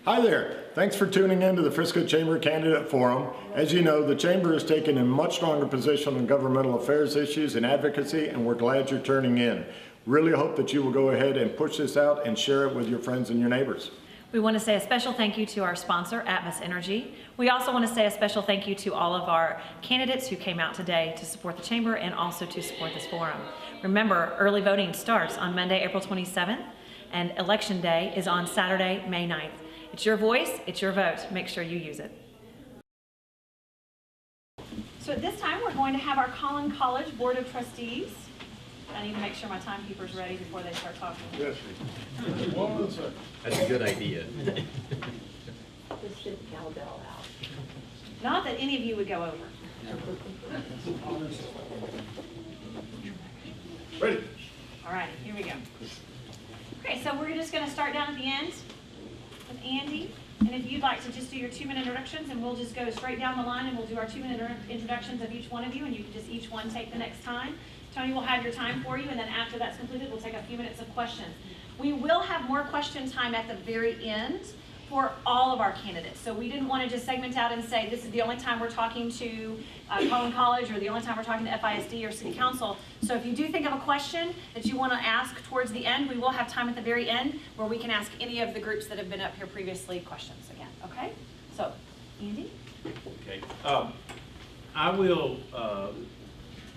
Hi there. Thanks for tuning in to the Frisco Chamber Candidate Forum. As you know, the Chamber has taken a much stronger position on governmental affairs issues and advocacy, and we're glad you're turning in. Really hope that you will go ahead and push this out and share it with your friends and your neighbors. We want to say a special thank you to our sponsor, Atmos Energy. We also want to say a special thank you to all of our candidates who came out today to support the Chamber and also to support this forum. Remember, early voting starts on Monday, April 27th, and Election Day is on Saturday, May 9th. It's your voice, it's your vote. Make sure you use it. So at this time, we're going to have our Collin College Board of Trustees. I need to make sure my timekeeper's ready before they start talking. Yes. That's a good idea. Just sit the cowbell out. Not that any of you would go over. Ready? All right, here we go. Okay, so we're just going to start down at the end with Andy. And if you'd like to just do your 2-minute introductions, and we'll just go straight down the line and we'll do our 2-minute introductions of each one of you, and you can just each one take the next time. Tony will have your time for you, and then after that's completed, we'll take a few minutes of questions. We will have more question time at the very end for all of our candidates. So we didn't want to just segment out and say this is the only time we're talking to Collin College or the only time we're talking to FISD or City Council. So if you do think of a question that you want to ask towards the end, we will have time at the very end where we can ask any of the groups that have been up here previously questions again. Okay? So, Andy? Okay. I will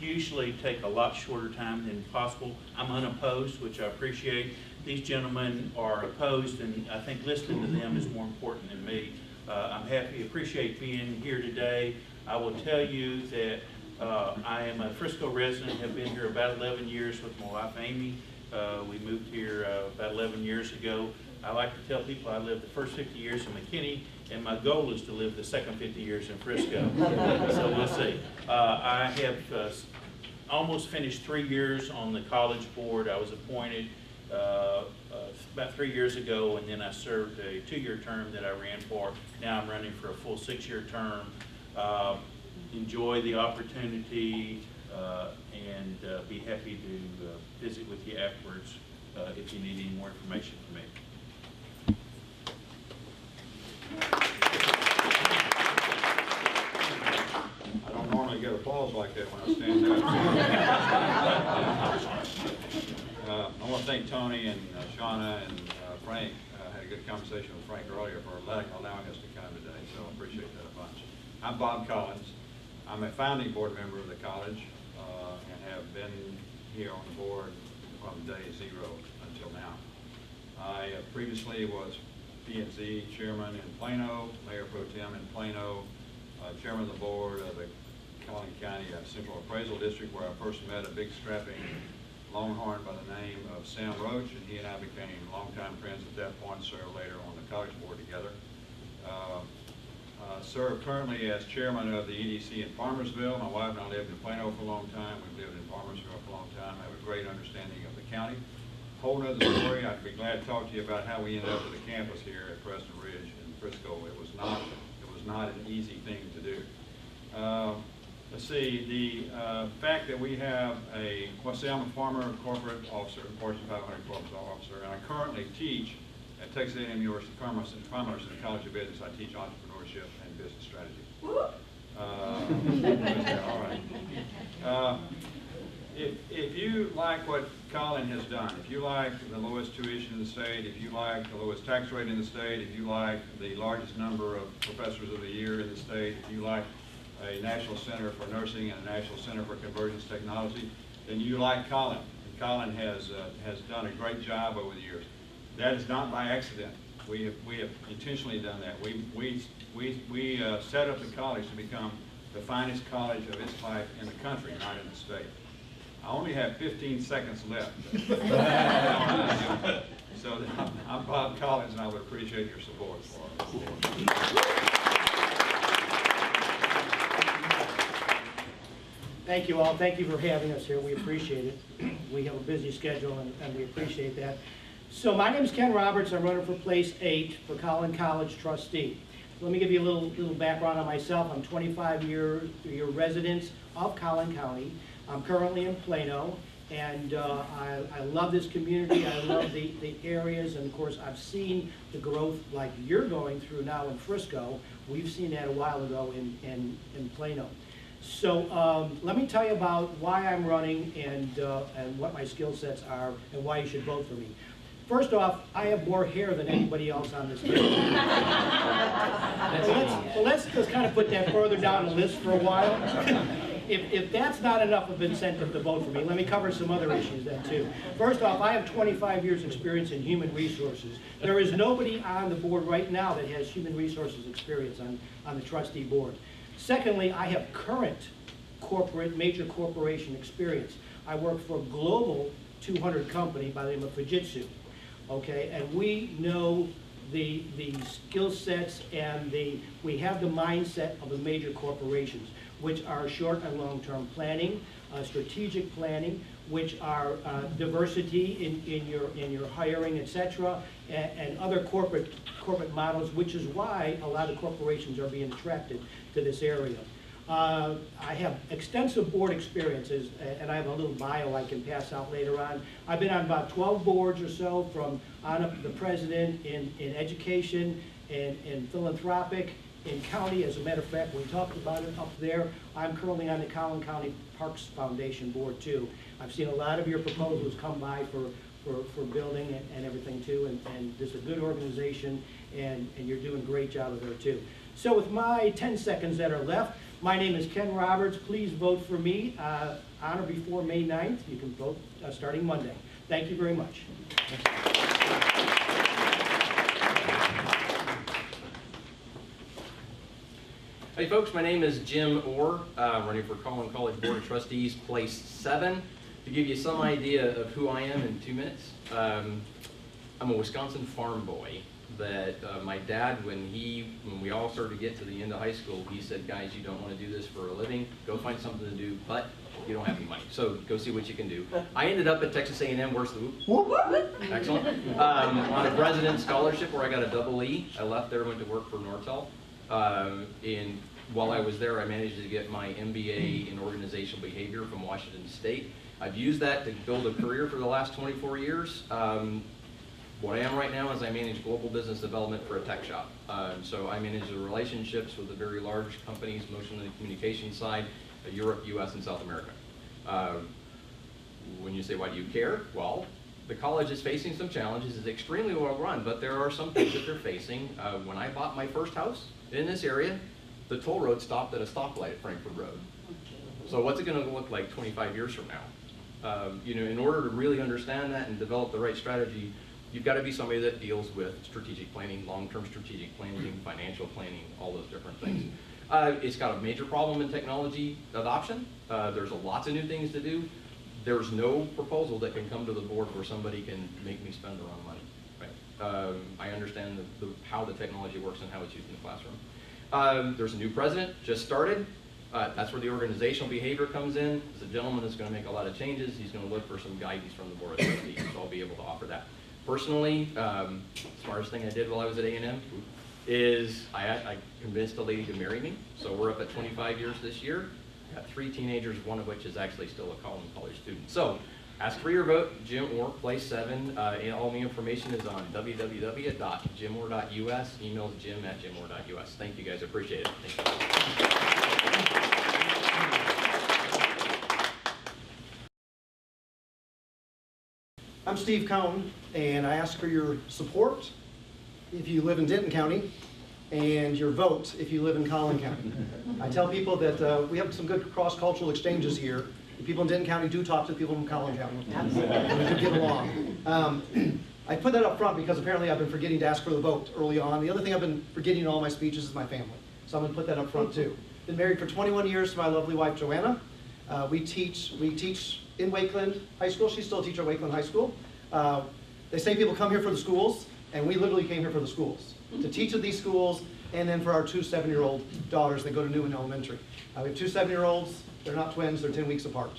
usually take a lot shorter time than possible. I'm unopposed, which I appreciate. These gentlemen are opposed, and I think listening to them is more important than me. I'm appreciate being here today. I will tell you that I am a Frisco resident, have been here about 11 years with my wife Amy. We moved here about 11 years ago. I like to tell people I lived the first 50 years in McKinney, and my goal is to live the second 50 years in Frisco. So we'll see. I have almost finished 3 years on the college board. I was appointed about 3 years ago, and then I served a 2-year term that I ran for. Now I'm running for a full 6-year term. Enjoy the opportunity and be happy to visit with you afterwards if you need any more information from me. I don't normally get applause like that when I stand up. I want to thank Tony and Shauna and Frank. I had a good conversation with Frank earlier for allowing us to come today, so I appreciate that a bunch. I'm Bob Collins. I'm a founding board member of the college and have been here on the board from day 0 until now. I previously was P&Z chairman in Plano, mayor pro tem in Plano, chairman of the board of the Collin County Central Appraisal District, where I first met a big strapping Longhorn by the name of Sam Roach, and he and I became longtime friends at that point, served later on the college board together. Serve currently as chairman of the EDC in Farmersville. My wife and I lived in Plano for a long time. We've lived in Farmersville for a long time. I have a great understanding of the county. Whole nother story. I'd be glad to talk to you about how we ended up with a campus here at Preston Ridge in Frisco. It was not an easy thing to do. Let's see, the fact that we have I'm a former corporate officer, Fortune 500 corporate officer, and I currently teach at Texas A&M University Commerce and the College of Business. I teach entrepreneurship and business strategy. All right. If you like what Collin has done, if you like the lowest tuition in the state, if you like the lowest tax rate in the state, if you like the largest number of professors of the year in the state, if you like a National Center for Nursing and a National Center for Convergence Technology, then you like Collin. And Collin has done a great job over the years. That is not by accident. We have intentionally done that. We set up the college to become the finest college of its type in the country, not in the state. I only have 15 seconds left. So I'm Bob Collins, and I would appreciate your support for Thank you all. Thank you for having us here. We appreciate it. We have a busy schedule, and we appreciate that. So my name is Ken Roberts. I'm running for place 8 for Collin College trustee. Let me give you a little background on myself. I'm 25 year resident of Collin County. I'm currently in Plano, And I love this community, I love the areas, and of course, I've seen the growth like you're going through now in Frisco. We've seen that a while ago in Plano. So let me tell you about why I'm running and what my skill sets are and why you should vote for me. First off, I have more hair than anybody else on this table. Let's just kind of put that further down the list for a while. If that's not enough of incentive to vote for me, let me cover some other issues then too. First off, I have 25 years experience in human resources. There is nobody on the board right now that has human resources experience on the trustee board. Secondly, I have current major corporation experience. I work for a global 200 company by the name of Fujitsu. Okay, and we know the skill sets and we have the mindset of the major corporations, which are short and long-term planning, strategic planning, which are diversity in your hiring, etc., and other corporate models, which is why a lot of corporations are being attracted to this area. I have extensive board experiences, and I have a little bio I can pass out later on. I've been on about 12 boards or so, from on up to the president in education, in philanthropic, in county. As a matter of fact, we talked about it up there. I'm currently on the Collin County Parks Foundation board too. I've seen a lot of your proposals come by for building and everything too, and this is a good organization, and you're doing a great job of there too. So with my 10 seconds that are left, my name is Ken Roberts. Please vote for me on or before May 9th. You can vote starting Monday. Thank you very much. Hey folks, my name is Jim Orr. I'm running for Collin College Board of Trustees, place 7. To give you some idea of who I am in 2 minutes, I'm a Wisconsin farm boy. That my dad, when we all started to get to the end of high school, he said, guys, you don't want to do this for a living, go find something to do, but you don't have any money, so go see what you can do. I ended up at Texas A&M, where's the whoop? Excellent. On a president's scholarship where I got a double E. I left there, went to work for Nortel. And while I was there, I managed to get my MBA in organizational behavior from Washington State. I've used that to build a career for the last 24 years. What I am right now is I manage global business development for a tech shop. So I manage the relationships with the very large companies, mostly on the communication side, Europe, US, and South America. When you say, why do you care? Well, the college is facing some challenges. It's extremely well run, but there are some things that they're facing. When I bought my first house in this area, the toll road stopped at a stoplight at Frankfurt Road. So what's it going to look like 25 years from now? You know, in order to really understand that and develop the right strategy, you've got to be somebody that deals with strategic planning, long-term strategic planning, financial planning, all those different things. It's got a major problem in technology adoption. There's lots of new things to do. There's no proposal that can come to the board where somebody can make me spend the wrong money. Right? I understand how the technology works and how it's used in the classroom. There's a new president, just started. That's where the organizational behavior comes in. There's a gentleman that's going to make a lot of changes. He's going to look for some guidance from the board of trustees, so I'll be able to offer that. Personally, smartest thing I did while I was at A&M is I convinced a lady to marry me. So we're up at 25 years this year. I got 3 teenagers, one of which is actually still a Collin College student. So ask for your vote, Jim Orr, place 7. All the information is on www.jimorr.us. Email jim@jimorr.us. Thank you guys, I appreciate it. Thank you. I'm Steve Cohn, and I ask for your support if you live in Denton County, and your vote if you live in Collin County. I tell people that we have some good cross-cultural exchanges here. The people in Denton County do talk to the people from Collin County. Absolutely. We do get along. I put that up front because apparently I've been forgetting to ask for the vote early on. The other thing I've been forgetting in all my speeches is my family. So I'm going to put that up front too. Been married for 21 years to my lovely wife, Joanna. We teach in Wakeland High School. She's still a teacher at Wakeland High School. They say people come here for the schools, and we literally came here for the schools, to teach at these schools, and then for our 2 7-year-old daughters that go to Newman Elementary. We have 2 7-year-olds. They're not twins. They're 10 weeks apart.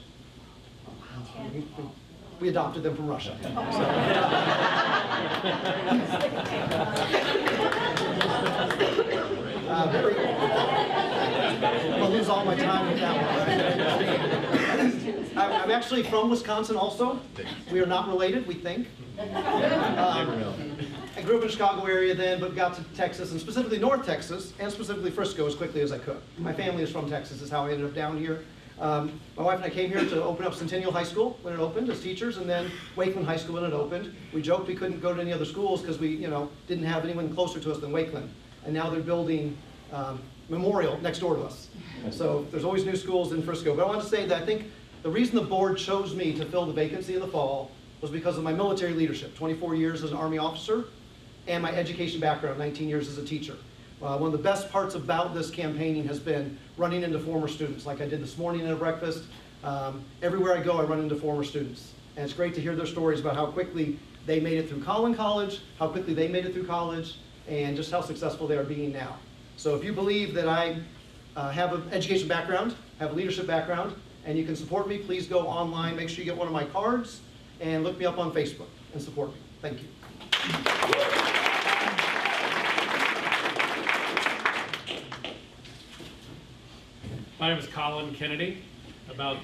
We adopted them from Russia. I'll lose all my time with that one. I'm actually from Wisconsin also. We are not related, we think. I grew up in the Chicago area then, but got to Texas, and specifically North Texas, and specifically Frisco as quickly as I could. My family is from Texas, is how I ended up down here. My wife and I came here to open up Centennial High School when it opened as teachers, and then Wakeland High School when it opened. We joked we couldn't go to any other schools because we, didn't have anyone closer to us than Wakeland. And now they're building Memorial next door to us. So there's always new schools in Frisco. But I want to say that I think the reason the board chose me to fill the vacancy in the fall was because of my military leadership, 24 years as an Army officer, and my education background, 19 years as a teacher. One of the best parts about this campaigning has been running into former students, like I did this morning at a breakfast. Everywhere I go, I run into former students. And it's great to hear their stories about how quickly they made it through Collin College, how quickly they made it through college, and just how successful they are being now. So if you believe that I have an education background, have a leadership background, and you can support me, please go online, make sure you get one of my cards, and look me up on Facebook and support me. Thank you. My name is Collin Kennedy. About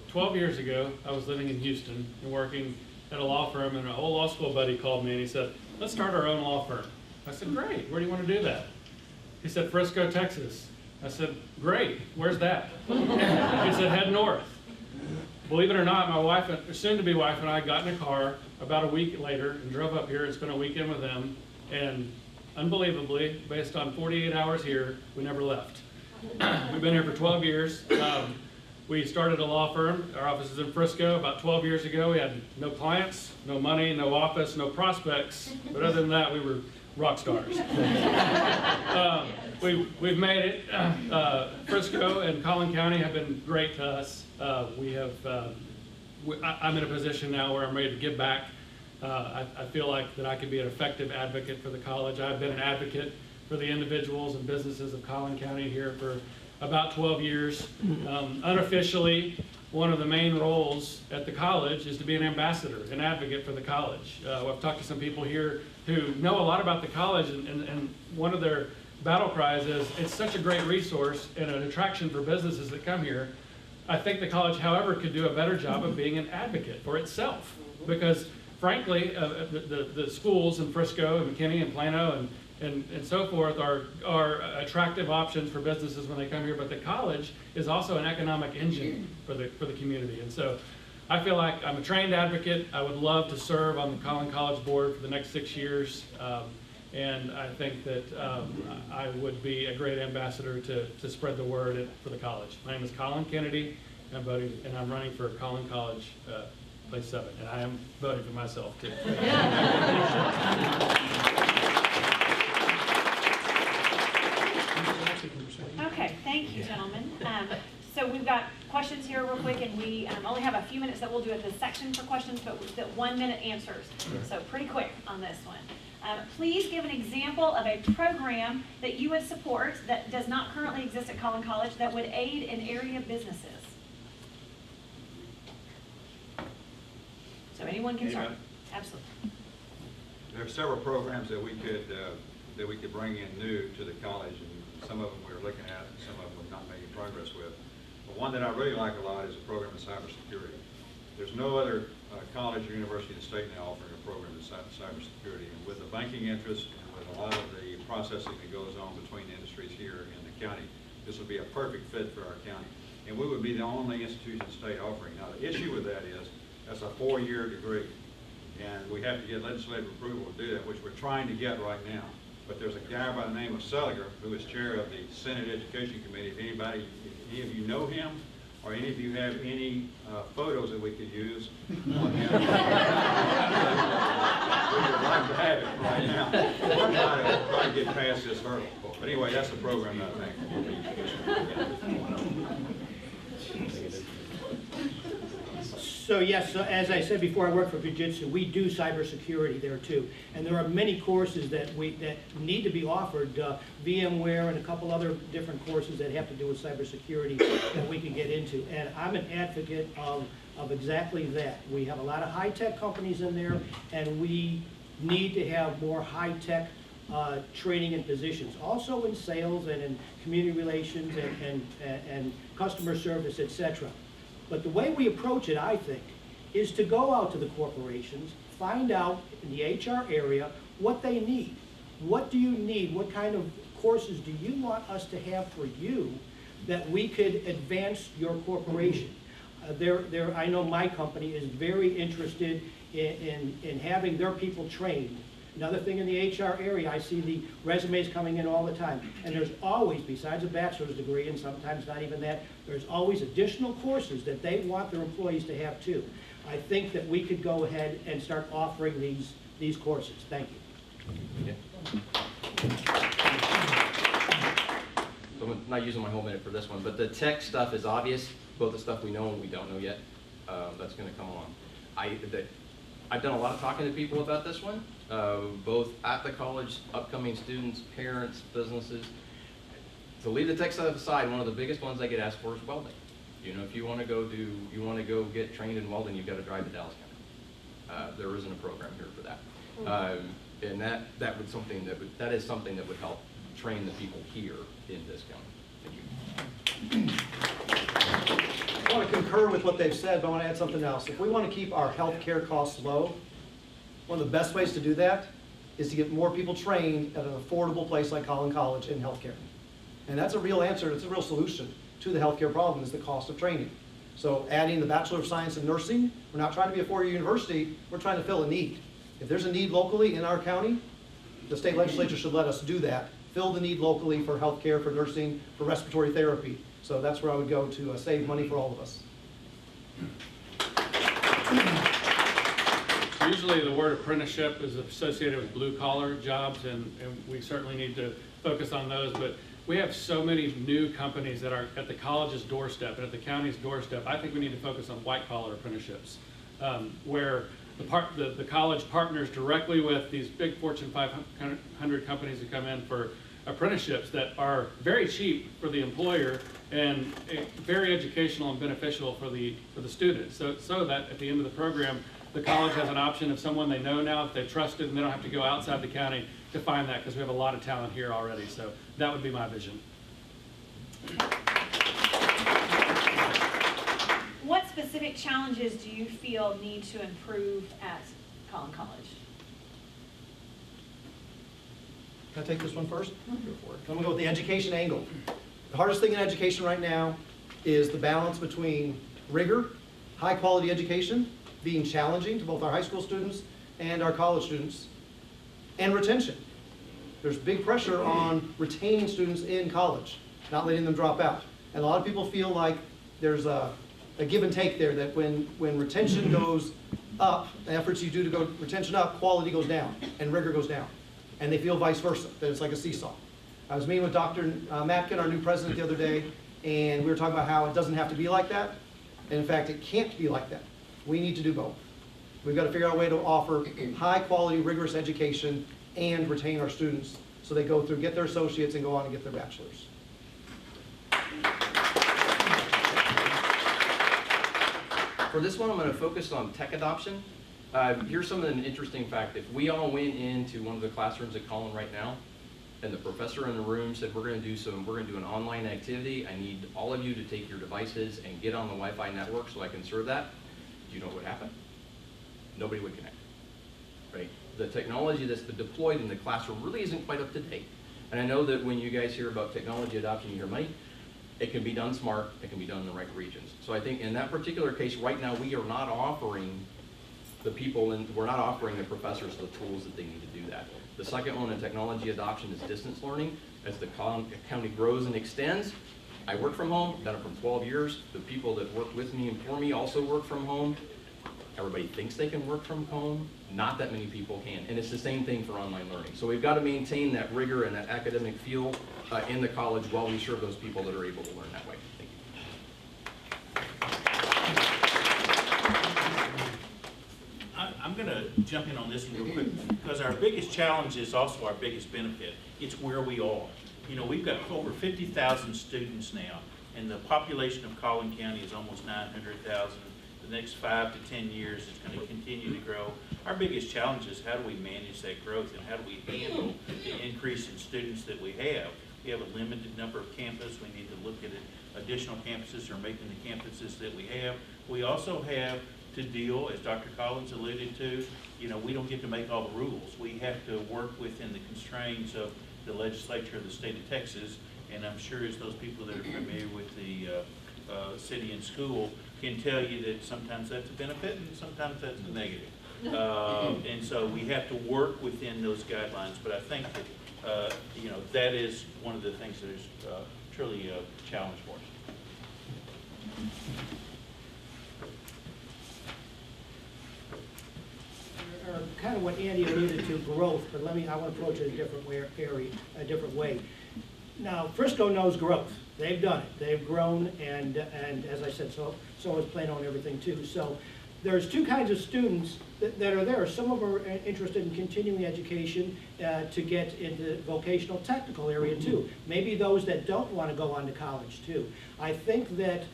12 years ago, I was living in Houston and working at a law firm, and an old law school buddy called me and he said, let's start our own law firm. I said, great, where do you want to do that? He said, Frisco, Texas. I said, great, where's that? He said, head north. Believe it or not, my wife, soon-to-be wife, and I got in a car about a week later and drove up here and spent a weekend with them, and unbelievably, based on 48 hours here, we never left. We've been here for 12 years. We started a law firm. Our office is in Frisco. About 12 years ago, we had no clients, no money, no office, no prospects. But other than that, we were rock stars. We've made it. Frisco and Collin County have been great to us. I'm in a position now where I'm ready to give back. I feel like that I can be an effective advocate for the college. I've been an advocate for the individuals and businesses of Collin County here for about 12 years. Unofficially, one of the main roles at the college is to be an ambassador, an advocate for the college. I've talked to some people here who know a lot about the college, and one of their battle cries is, it's such a great resource and an attraction for businesses that come here. I think the college, however, could do a better job of being an advocate for itself. Because frankly, the schools in Frisco and McKinney and Plano and so forth are attractive options for businesses when they come here, but the college is also an economic engine for the community. And so I feel like I'm a trained advocate. I would love to serve on the Collin College board for the next 6 years. And I think that I would be a great ambassador to spread the word for the college. My name is Collin Kennedy, and I'm running for Collin College, place 7, and I am voting for myself too. Okay, thank you, gentlemen. So we've got questions here real quick, and we only have a few minutes that we'll do at this section for questions, but with the 1-minute answers. So pretty quick on this one. Please give an example of a program that you would support that does not currently exist at Collin College that would aid in area businesses. So anyone can start. Absolutely. There are several programs that we could bring in new to the college, and some of them we're looking at, and some of them we're not making progress with. But one that I really like a lot is a program in cybersecurity. There's no other college or university in the state now offering a program in cybersecurity. And with the banking interest and with a lot of the processing that goes on between the industries here in the county, this would be a perfect fit for our county. And we would be the only institution in the state offering. Now, the issue with that is that's a 4-year degree. And we have to get legislative approval to do that, which we're trying to get right now. But there's a guy by the name of Seliger, who is chair of the Senate Education Committee. If any of you know him, or any of you have any photos that we could use on him, we would like to have it right now. We're trying to get past this hurdle. But anyway, that's the program that I think will be. So yes, so as I said before, I work for Fujitsu. We do cybersecurity there too, and there are many courses that need to be offered. VMware and a couple other different courses that have to do with cybersecurity that we can get into. And I'm an advocate of exactly that. We have a lot of high-tech companies in there, and we need to have more high-tech training and positions, also in sales and in community relations and customer service, etc. But the way we approach it, I think, is to go out to the corporations, find out in the HR area what they need. What do you need? What kind of courses do you want us to have for you that we could advance your corporation? I know my company is very interested in having their people trained. Another thing in the HR area, I see the resumes coming in all the time. And there's always, besides a bachelor's degree, and sometimes not even that, there's always additional courses that they want their employees to have too. I think that we could go ahead and start offering these courses. Thank you. So I'm not using my whole minute for this one, but the tech stuff is obvious, both the stuff we know and we don't know yet. That's going to come along. I've done a lot of talking to people about this one, both at the college, upcoming students, parents, businesses. To leave the tech stuff aside, one of the biggest ones I get asked for is welding. You know, if you want to go get trained in welding, you've got to drive to Dallas County. There isn't a program here for that. And that is something that would help train the people here in this county. Thank you. I want to concur with what they've said, but I want to add something else. If we want to keep our health care costs low, one of the best ways to do that is to get more people trained at an affordable place like Collin College in healthcare. And that's a real answer, it's a real solution to the healthcare problem, is the cost of training. So adding the Bachelor of Science in Nursing, we're not trying to be a four-year university, we're trying to fill a need. If there's a need locally in our county, the state legislature should let us do that, fill the need locally for healthcare, for nursing, for respiratory therapy. So that's where I would go to save money for all of us. Usually the word apprenticeship is associated with blue-collar jobs, and we certainly need to focus on those, but we have so many new companies that are at the college's doorstep and at the county's doorstep. I think we need to focus on white-collar apprenticeships, where the college partners directly with these big Fortune 500 companies who come in for apprenticeships that are very cheap for the employer and very educational and beneficial for the students. So that at the end of the program, the college has an option of someone they know now, if they're trusted, and they don't have to go outside the county to find that, because we have a lot of talent here already. So that would be my vision. What specific challenges do you feel need to improve at Collin College? Can I take this one first? Go for it. I'm going to go with the education angle. The hardest thing in education right now is the balance between rigor, high quality education, being challenging to both our high school students and our college students, and retention. There's big pressure on retaining students in college, not letting them drop out. And a lot of people feel like there's a give and take there, that when retention goes up, the efforts you do to go retention up, quality goes down and rigor goes down. And they feel vice versa, that it's like a seesaw. I was meeting with Dr. Matkin, our new president, the other day, and we were talking about how it doesn't have to be like that. And in fact, it can't be like that. We need to do both. We've got to figure out a way to offer high quality, rigorous education and retain our students so they go through, get their associates, and go on and get their bachelors. For this one, I'm going to focus on tech adoption. Here's some of an interesting fact. If we all went into one of the classrooms at Collin right now, and the professor in the room said, we're going to do an online activity, I need all of you to take your devices and get on the Wi-Fi network so I can serve that, do you know what would happen? Nobody would connect, right? The technology that's been deployed in the classroom really isn't quite up to date. And I know that when you guys hear about technology adoption, you hear money. It can be done smart, it can be done in the right regions. So I think in that particular case, right now, we are not offering the people, and we're not offering the professors the tools that they need to do that. The second one in technology adoption is distance learning. As the county grows and extends, I work from home, done it for 12 years. The people that work with me and for me also work from home. Everybody thinks they can work from home. Not that many people can. And it's the same thing for online learning. So we've got to maintain that rigor and that academic feel in the college while we serve those people that are able to learn that way. Thank you. I'm going to jump in on this one real quick, because our biggest challenge is also our biggest benefit. It's where we are. You know, we've got over 50,000 students now, and the population of Collin County is almost 900,000. The next 5 to 10 years it's going to continue to grow. Our biggest challenge is how do we manage that growth, and how do we handle the increase in students that we have. We have a limited number of campuses. We need to look at additional campuses or making the campuses that we have. We also have to deal, as Dr. Collins alluded to, we don't get to make all the rules. We have to work within the constraints of the legislature of the state of Texas, and I'm sure as those people that are familiar with the city and school can tell you that sometimes that's a benefit and sometimes that's a negative. And so we have to work within those guidelines, but I think that, that is one of the things that is truly a challenge for us. Kind of what Andy alluded to, growth, but I want to approach it a different way. Now, Frisco knows growth. They've done it. They've grown, and as I said, so is Plano and everything too. So there's two kinds of students that are there. Some of them are interested in continuing education to get into vocational technical area too. Maybe those that don't want to go on to college too. I think that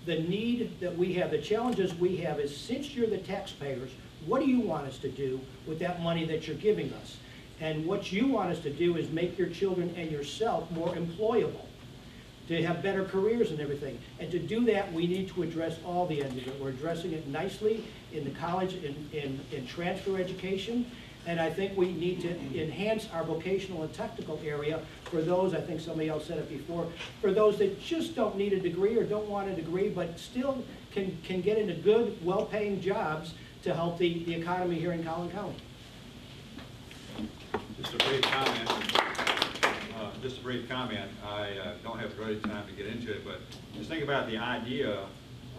the need that we have, the challenges we have is, since you're the taxpayers, what do you want us to do with that money that you're giving us? And what you want us to do is make your children and yourself more employable, to have better careers and everything. And to do that, we need to address all the ends of it. We're addressing it nicely in the college, in transfer education. And I think we need to enhance our vocational and technical area for those, I think somebody else said it before, for those that just don't need a degree or don't want a degree, but still can get into good, well-paying jobs to help the economy here in Collin County. Just a brief comment. I don't have great time to get into it, but just think about the idea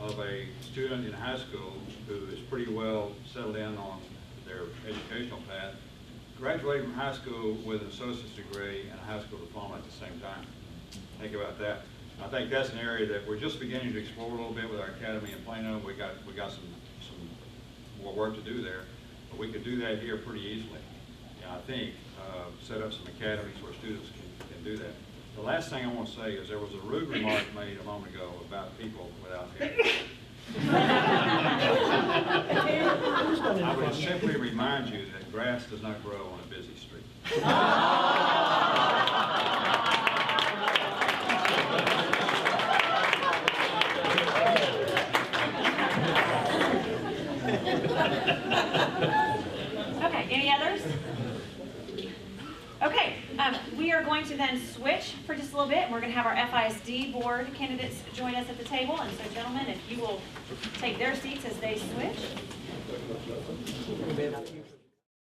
of a student in high school who is pretty well settled in on their educational path, graduating from high school with an associate's degree and a high school diploma at the same time. Think about that. I think that's an area that we're just beginning to explore a little bit with our academy in Plano. We got some more work to do there, but we could do that here pretty easily. I think set up some academies where students can do that. The last thing I want to say is there was a rude remark made a moment ago about people without hair. I would simply remind you that grass does not grow on a busy street. Okay, any others? Okay, we are going to then switch for just a little bit. We're going to have our FISD board candidates join us at the table. And so, gentlemen, if you will take their seats as they switch.